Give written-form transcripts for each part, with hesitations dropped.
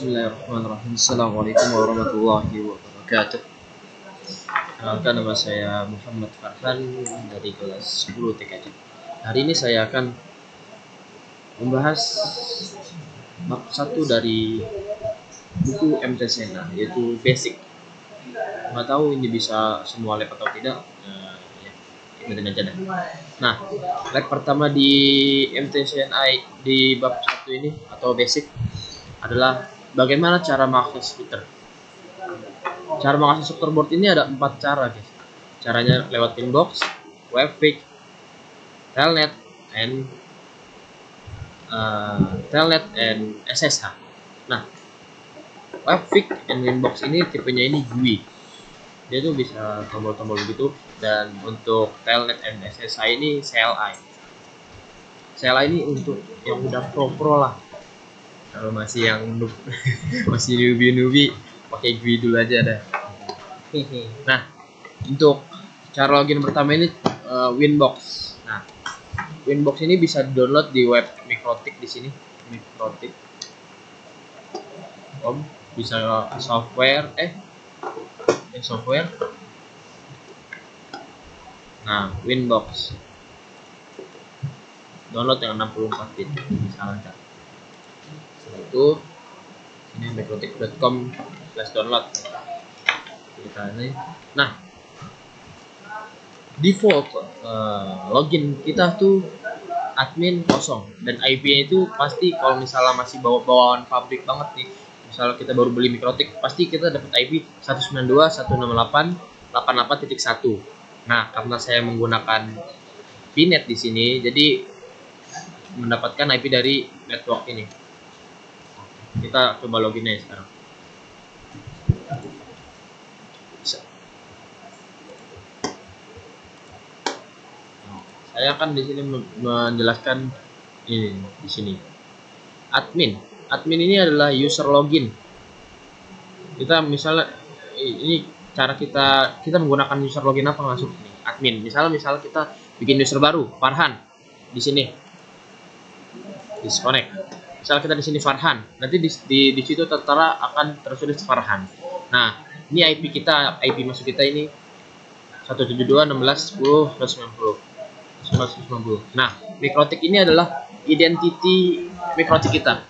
Bismillahirrahmanirrahim. Assalamualaikum warahmatullahi wabarakatuh. Kenalkan, nama saya Muhammad Farhan dari kelas 10 TKJ. Hari ini saya akan membahas bab 1 dari buku MT Sena, yaitu Basic. Nggak tahu ini bisa semua lab atau tidak, ya, ikutin aja deh. Nah, lab pertama di MT Sena di bab 1 ini atau Basic adalah bagaimana cara mengakses router. Cara mengakses router board ini ada 4 cara, guys. Caranya lewat inbox, webpick, telnet, and SSH. Nah, webpick and inbox ini tipenya ini GUI. Dia tuh bisa tombol-tombol gitu, dan untuk telnet and SSH ini CLI. CLI ini untuk yang udah pro lah. Kalau masih yang masih newbie pakai GUI dulu aja dah. Nah, untuk cara login pertama ini Winbox. Nah, Winbox ini bisa download di web Mikrotik di sini. Mikrotik. Bisa software software. Nah, Winbox. Download yang 64 bit bisa lancar. Setelah itu ini mikrotik.com/download kita ini. Nah, default login kita tuh admin kosong, dan IP-nya itu pasti kalau misalnya masih bawaan pabrik banget nih, misalnya kita baru beli Mikrotik, pasti kita dapat IP 192.168.88.1. Nah, karena saya menggunakan VNet di sini, jadi mendapatkan IP dari network ini. Kita coba login aja sekarang. Saya akan di sini menjelaskan ini di sini. Admin ini adalah user login. Kita misalnya ini cara kita menggunakan user login apa masuk ini. Admin. Misalnya kita bikin user baru, Farhan. Di sini. Disconnect. Misal kita di sini Farhan, nanti di situ tertera akan tertulis Farhan. Nah, ini IP masuk kita ini 172.16.10.190. Nah, Mikrotik ini adalah identity Mikrotik kita.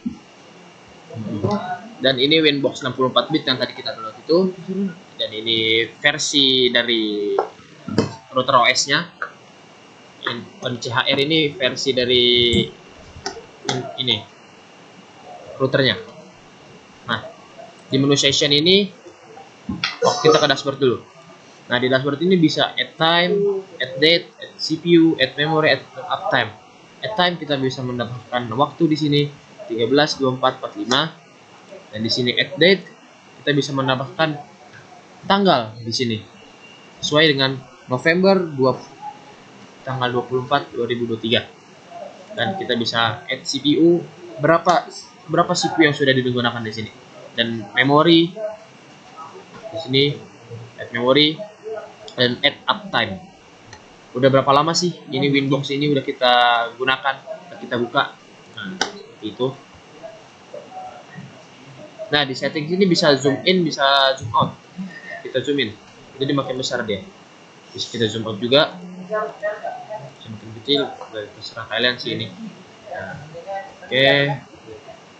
Dan ini Winbox 64 bit yang tadi kita download itu. Dan ini versi dari router OS-nya. CHR ini versi dari ini routernya. Nah, di menu session ini kita ke dashboard dulu. Nah, di dashboard ini bisa add time, add date, add CPU, add memory, add uptime. Add time kita bisa mendapatkan waktu di sini 13, 24, 45. Dan di sini add date kita bisa mendapatkan tanggal di sini sesuai dengan November tanggal 24 2023. Dan kita bisa add CPU, berapa CPU yang sudah digunakan di sini, dan memori di sini, add memory dan add uptime. Udah berapa lama sih ini Winbox ini udah kita gunakan, kita buka. Nah, seperti itu. Nah, di setting sini bisa zoom in, bisa zoom out. Kita zoom in, jadi makin besar dia. Bisa kita zoom out juga, semakin kecil, terserah kalian sih ini. Nah, oke.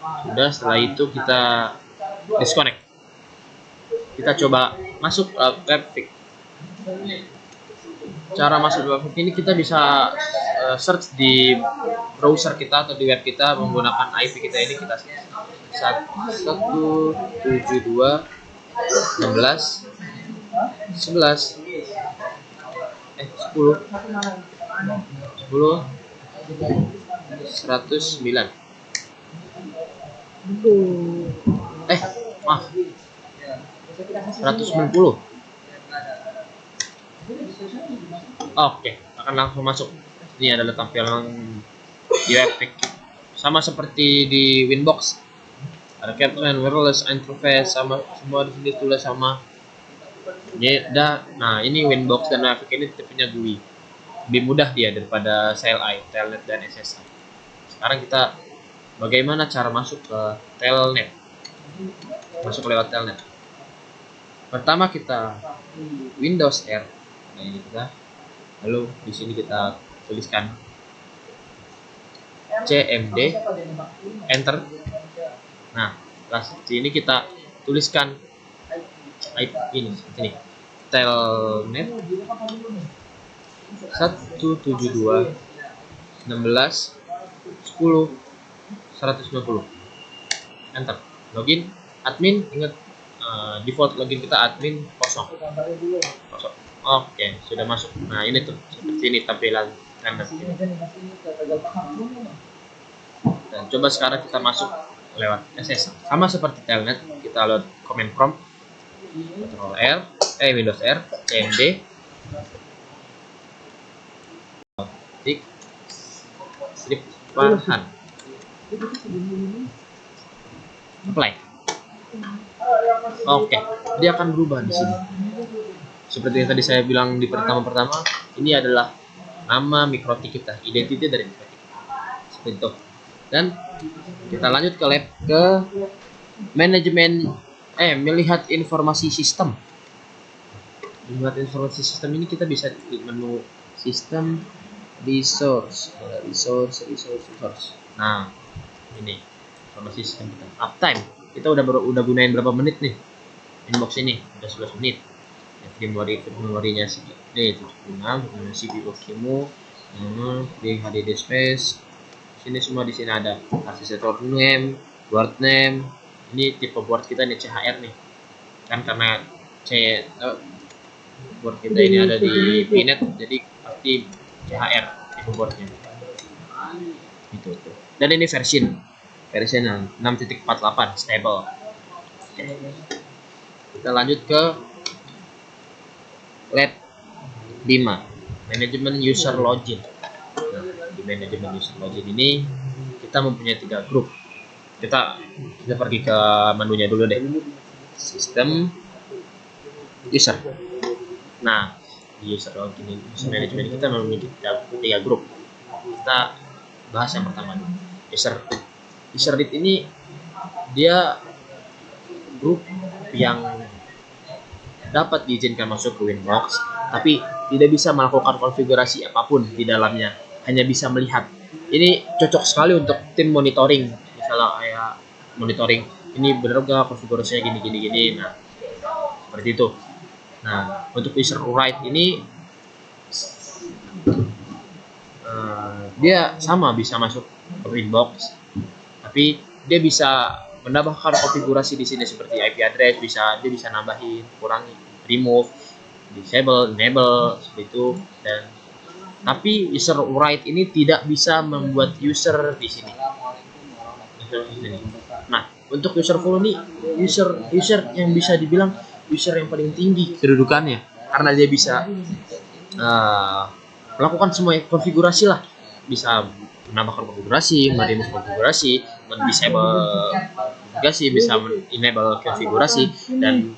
Sudah, setelah itu kita disconnect. Kita coba masuk webpick. Cara masuk webpick ini kita bisa search di browser kita atau di web kita menggunakan IP kita ini. Kita 192.11.10.109. Maaf, 190. Oke, akan langsung masuk. Ini adalah tampilan di webpick. Sama seperti di Winbox. Ada Catman, wireless, interface, sama semua di sini tulis sama. Nah, ini Winbox dan webpick ini tipenya GUI. Lebih mudah dia daripada CLI, telnet dan SSH. Sekarang kita bagaimana cara masuk ke telnet. masuk lewat telnet. Pertama kita Windows R, nah ini kita, lalu di sini kita tuliskan CMD, enter. Nah, sini kita tuliskan IP ini, telnet 172.16.10.190, enter. Login admin, ingat default login kita admin kosong. Oke, sudah masuk. Nah ini tuh seperti ini tampilan telnet. Dan coba sekarang kita masuk lewat SS, sama seperti telnet, kita lewat command prompt, Ctrl R, Windows R, CMD, tik, strip Farhan, apply. Oke, dia akan berubah di sini. Seperti yang tadi saya bilang di pertama-pertama, ini adalah nama mikrotik kita, identitas dari mikrotik. Seperti itu. Dan kita lanjut ke lab, ke manajemen, melihat informasi sistem. Melihat informasi sistem ini kita bisa klik menu sistem, resource. Nah, ini informasi sistem kita. Uptime, kita udah gunain berapa menit nih? Inbox ini udah 11 menit. Memorinya ini 76, CPU QEMU, HDD space. Sini semua, di sini ada aksesor name, board name. Ini tipe board kita nih CHR nih. Kan karena board kita ini ada di Pinet, jadi pasti CHR tipe boardnya. Itu tuh. Dan ini versi 6.48 stable. Oke. Kita lanjut ke lab 5, manajemen user login. Nah, di manajemen user login ini kita mempunyai 3 grup. Kita pergi ke menunya dulu deh. Sistem, user. Nah, di user login ini, user management kita memiliki 3 grup. Kita bahas yang pertama dulu. User lead ini dia grup yang dapat diizinkan masuk ke Winbox, tapi tidak bisa melakukan konfigurasi apapun di dalamnya, hanya bisa melihat. Ini cocok sekali untuk tim monitoring, misalnya kayak monitoring ini benar gak konfigurasinya gini. Nah, seperti itu. Nah, untuk user write ini dia sama bisa masuk ke Winbox, tapi dia bisa menambahkan konfigurasi di sini seperti IP address, dia bisa nambahin, kurangi, remove, disable, enable, seperti itu. Dan tapi user write ini tidak bisa membuat user di sini. Nah, untuk user full ini user yang bisa dibilang user yang paling tinggi kedudukannya, karena dia bisa melakukan semua konfigurasi lah, bisa menambahkan konfigurasi, meremove konfigurasi, disable konfigurasi, bisa enable konfigurasi, dan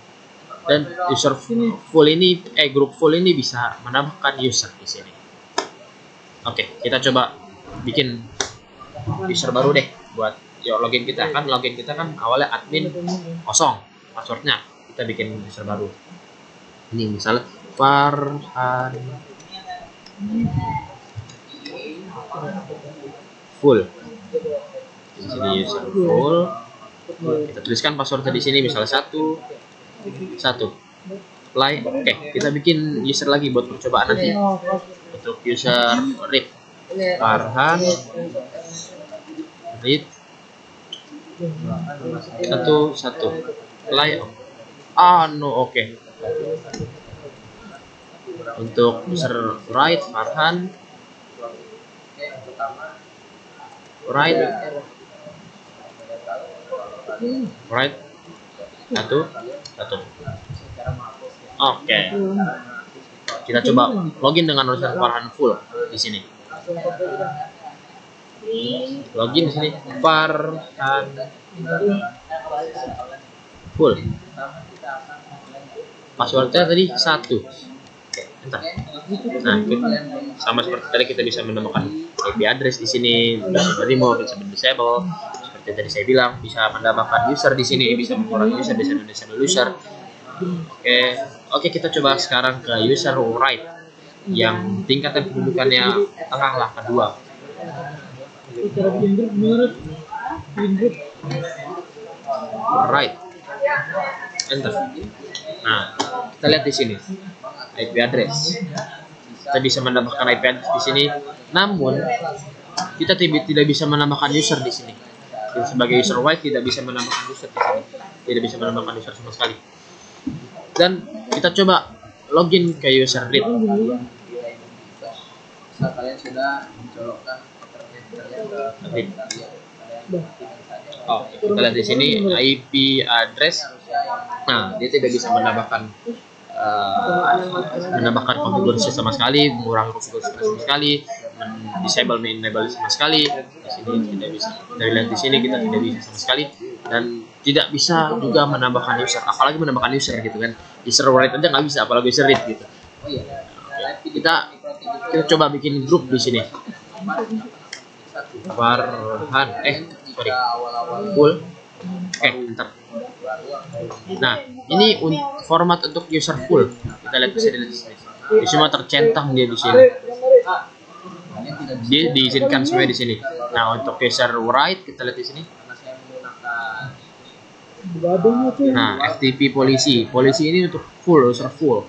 user full ini grup full ini bisa menambahkan user di sini. Oke, kita coba bikin user baru deh buat login kita. Login kita kan awalnya admin kosong passwordnya, kita bikin user baru. Ini misalnya Farhan full. Di sini user full. Kita tuliskan passwordnya di sini misalnya 1. Apply. Oke, kita bikin user lagi buat percobaan nanti. Untuk user read Farhan read 1. Apply. Oke. Untuk user write Farhan write 1. Oke. Kita coba login dengan user Farhan full di sini. Login di sini Farhan full. Passwordnya tadi 1. Entah. Nah, sama seperti tadi kita bisa menemukan IP address di sini, bisa remove, bisa disable, seperti Seperti tadi saya bilang, bisa menambahkan user di sini, bisa mengurangi user, bisa disable user. Oke, kita coba sekarang ke user right yang tingkatan kedudukannya tengah lah, kedua. Right, enter. Nah, kita lihat di sini IP address. Kita bisa menambahkan IP address di sini, namun kita tidak bisa menambahkan user di sini. Sebagai user white tidak bisa menambahkan user di sini, tidak bisa menambahkan user sama sekali. Dan kita coba login ke user read. Kalian sudah mencolokkan Kita lihat di sini IP address. Nah, dia tidak bisa menambahkan konfigurasi sama sekali, mengurangi konfigurasi sama sekali, disable enable sama sekali. Di sini tidak bisa. Kita lihat di sini kita tidak bisa sama sekali, dan tidak bisa juga menambahkan user, apalagi menambahkan user gitu kan. User write aja nggak bisa, apalagi user read gitu. Kita coba bikin grup di sini. Farhan, full. Enter. Nah, ini format untuk user full. Kita lihat di sini. Di semua tercentang dia di sini. Dia diizinkan semua di sini. Nah, untuk user write kita lihat di sini. Nah, FTP polisi ini untuk full, user full.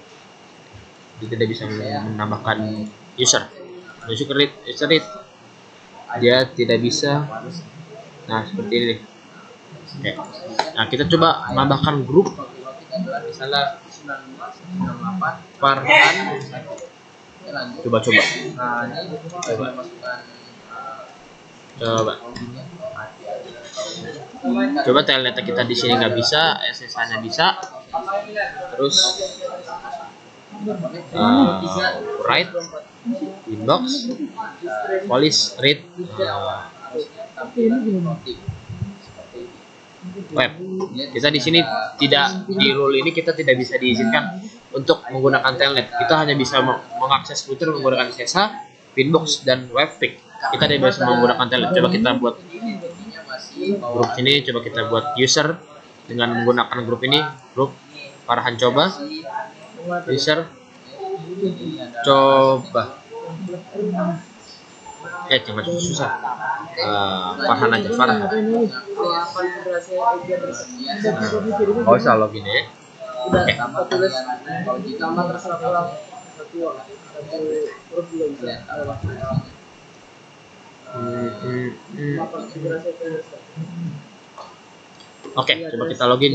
Dia tidak bisa menambahkan user read. Dia tidak bisa. Nah, seperti ini. Oke. Nah, kita coba menambahkan grup. Misalnya Farhan. Coba. Coba telnet kita di sini nggak bisa, SSH-nya bisa. Terus write, inbox, police, read, web. Kita di sini tidak di rule ini kita tidak bisa diizinkan untuk menggunakan telnet. Kita hanya bisa mengakses router menggunakan SSH, inbox, dan webpick. Kita tidak bisa menggunakan telnet. Coba kita buat grup ini. Coba kita buat user dengan menggunakan grup ini. Grup Farhan coba. User coba. Jangan susah. Farhan aja, Farhan. Oh, usah login ya. Oke, coba kita login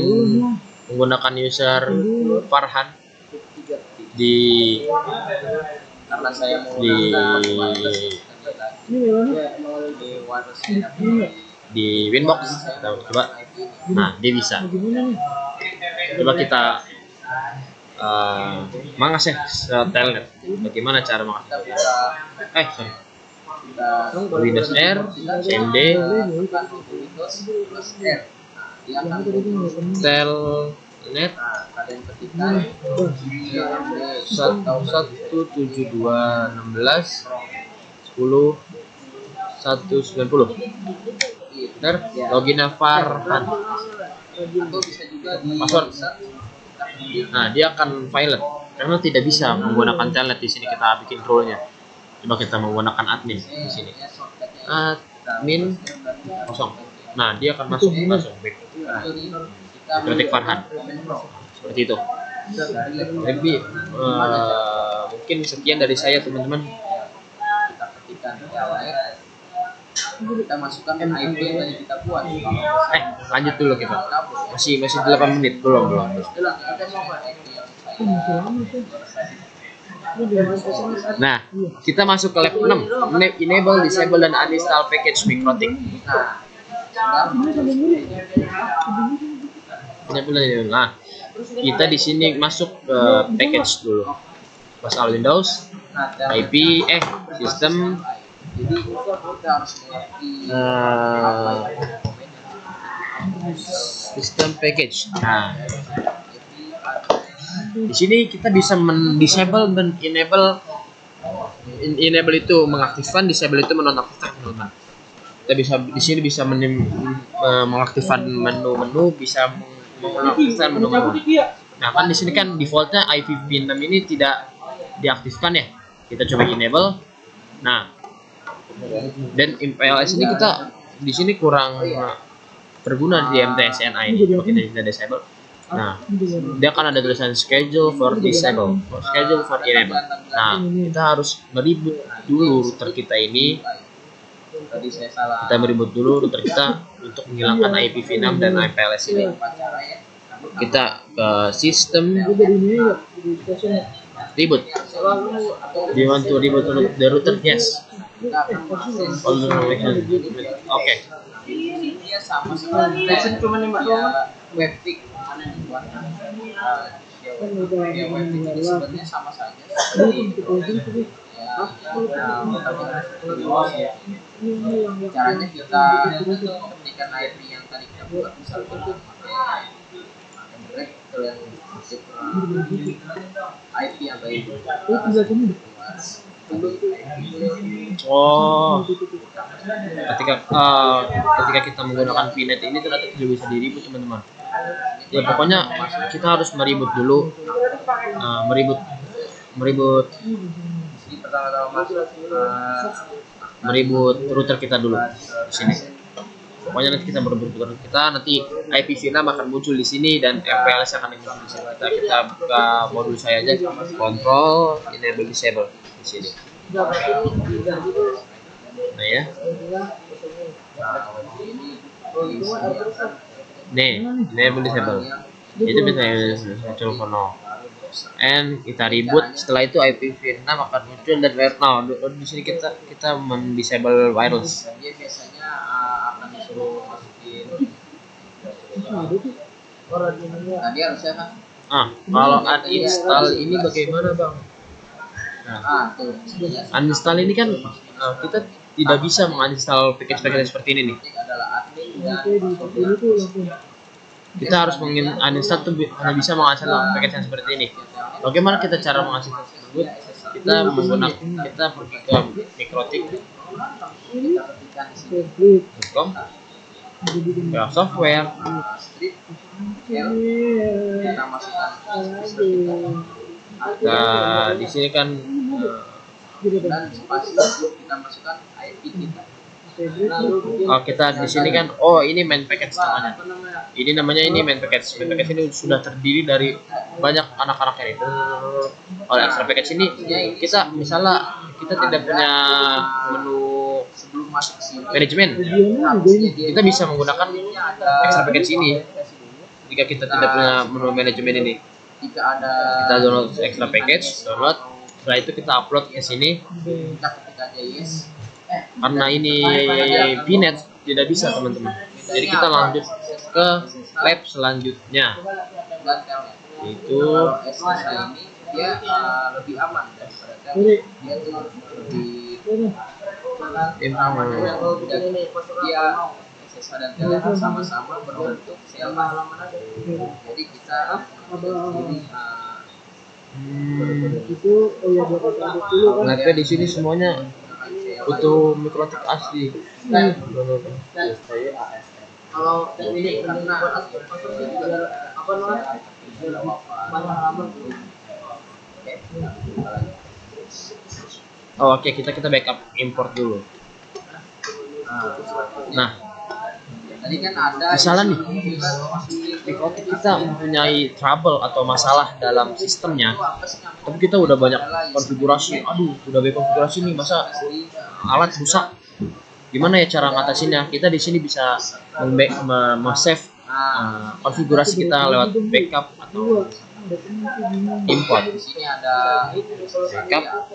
menggunakan user Farhan di Winbox. Coba. Nah, dia bisa. Coba kita mengakses telnet. Bagaimana cara mengakses? Windows R, CMD, telnet 172.16.10.190. Benar? Loginnya Farhan. Password. Nah, dia akan violent karena tidak bisa menggunakan telnet. Di sini kita bikin rule-nya. Coba kita menggunakan admin di sini. Admin kosong. Nah, dia akan masuk back. Ketik Farhan. Seperti itu. Jadi mungkin sekian dari saya, teman-teman. Kita masukkan IP yang tadi kita buat. Lanjut dulu kita. Masih 8 menit belum. Nah, kita masuk ke lab 6. Enable, disable, dan uninstall package Mikrotik. Nah, kita di sini masuk ke package dulu. Pasal Windows, IP, sistem, sistem package. Nah, di sini kita bisa disable dan enable. Enable itu mengaktifkan, disable itu menonaktifkan. Kita bisa di sini bisa mengaktifkan menu-menu, bisa mengaktifkan menu-menu. Nah, kan di sini kan defaultnya IPv6 ini tidak diaktifkan ya. Kita coba enable. Nah, dan MPLS ini kita di sini kurang berguna di MTSNI ini. Kalau kita disable. Nah, dia akan ada tulisan schedule for disable, schedule for enable. Nah, kita harus mereboot dulu router kita ini. Tadi saya salah. Kita mereboot dulu router kita untuk menghilangkan IPv6 dan MPLS ini. Kita ke sistem reboot. Do you want to reboot the router? Yes. Oke. Dia sama sekali. Cuma nembak doang. Webtik mana nih buat? Ya webtik ini sebenarnya sama saja. Caranya kita ketikkan IP yang tadi kita buat, misalkan direct ke yang IP yang baik. Oh, ketika kita menggunakan VNet ini ternyata tidak bisa direboot, teman-teman. Ya pokoknya kita harus mereboot dulu, mereboot router kita dulu di sini. Pokoknya nanti kita mereboot router kita, nanti IPv6 akan muncul di sini dan MPLS akan muncul di sini. Kita buka modul saya aja, control enable disable di sini. Nah ya. Nih, enable disable. Itu bisa muncul kono. And kita reboot. Setelah itu IPv6 akan muncul dan now di sini kita disable wireless. Dia biasanya akan disuruh masukin. Tadi harusnya kan. Kalau uninstall ini bagaimana, Bang? Nah, uninstall ini kan kita tidak bisa menginstal package-package seperti ini nih. Kita harus menginstal tuh hanya bisa menginstal package yang seperti ini. Bagaimana kita cara menginstal tersebut? Kita pergi ke mikrotik.com, ya software. Nah, di sini kan dan spasi kita masukkan IP kita. Kita di sini kan, ini main package namanya. Ini namanya main package. Main package ini sudah terdiri dari banyak anak-anak ini. Oleh extra package ini kita misalnya kita tidak punya menu Sebelum masuk ke sini manajemen, kita bisa menggunakan extra package ini. Jika kita tidak punya menu manajemen ini, kita download extra package, download. Setelah itu kita upload ke sini. kita ketik aja yes. Karena ini VNet tidak bisa, teman-teman. Jadi kita lanjut ke lab selanjutnya. Itu Kalau SSH ini dia lebih aman daripada Telnet. Dia tuh lebih dia SSH dan Telnet sama-sama berbentuk CLNAV. Jadi kita Netnya di sini semuanya butuh mikrotik asli. kalau ini karena apa namanya banyak halaman. Oke, kita backup import dulu. Nah, Tadi kan ada misalnya nih, mikrotik kita mempunyai trouble atau masalah dalam sistemnya, tapi kita udah banyak konfigurasi. Udah banyak konfigurasi nih, masa alat rusak? Gimana ya cara ngatasinnya? Kita di sini bisa save konfigurasi kita lewat backup atau import. Di sini ada Backup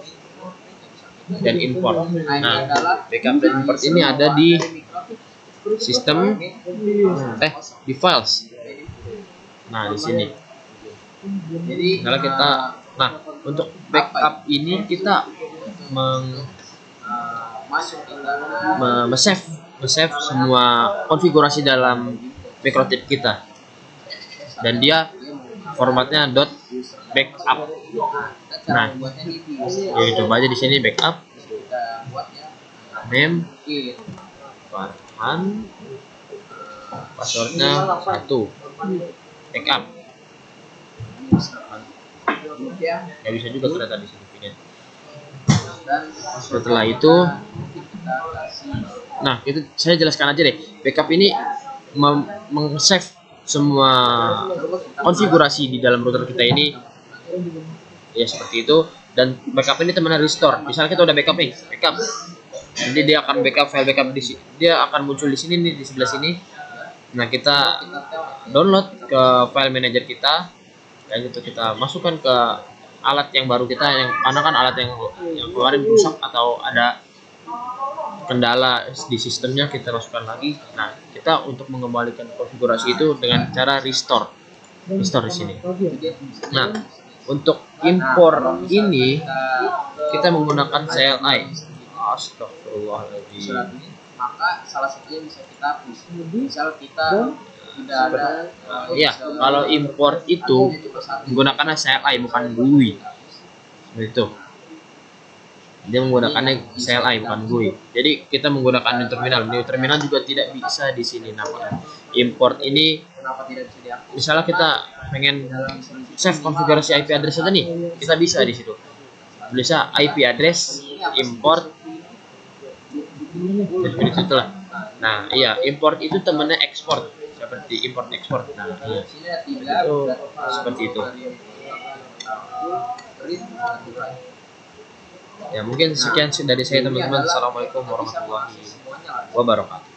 dan import. Nah, backup dan import ini ada di sistem di files. Nah, di sini. Kalau kita, untuk backup ini kita save semua konfigurasi dalam mikrotip kita, dan dia formatnya .backup. Nah, coba aja di sini backup name Farhan Passwordnya 1. Backup. Ya, Ya bisa juga ternyata di sini pilih. dan Setelah itu, kita kasih nah itu saya jelaskan aja deh. Backup ini meng-save semua konfigurasi di dalam router kita ini, ya seperti itu. Dan backup ini teman restore. Misalnya kita udah backup nih, backup. Nanti dia akan backup file backup di sini. Dia akan muncul di sini nih, di sebelah sini. Nah, kita download ke file manager kita, dan itu kita masukkan ke alat yang baru kita, yang karena kan alat yang kemarin rusak atau ada kendala di sistemnya, kita masukkan lagi. Nah, kita untuk mengembalikan konfigurasi itu dengan cara restore di sini. Nah, untuk impor ini kita menggunakan CLI. Astagfirullahaladzim. maka salah satunya bisa kita hapus. Misal kita tidak ada Ya, kalau import itu menggunakan CLI bukan GUI. Seperti itu. Dia menggunakannya CLI bukan GUI. Jadi kita menggunakan new terminal. New terminal juga tidak bisa di sini namanya. Import ini kenapa tidak bisa dihapus? misalnya kita pengen save konfigurasi IP address aja nih, kita bisa di situ. Bisa IP address import seperti itulah. Nah, iya, import itu temennya export, seperti import export. Nah, iya. Itu seperti itu. Ya, mungkin sekian dari saya teman-teman. Assalamualaikum warahmatullahi wabarakatuh.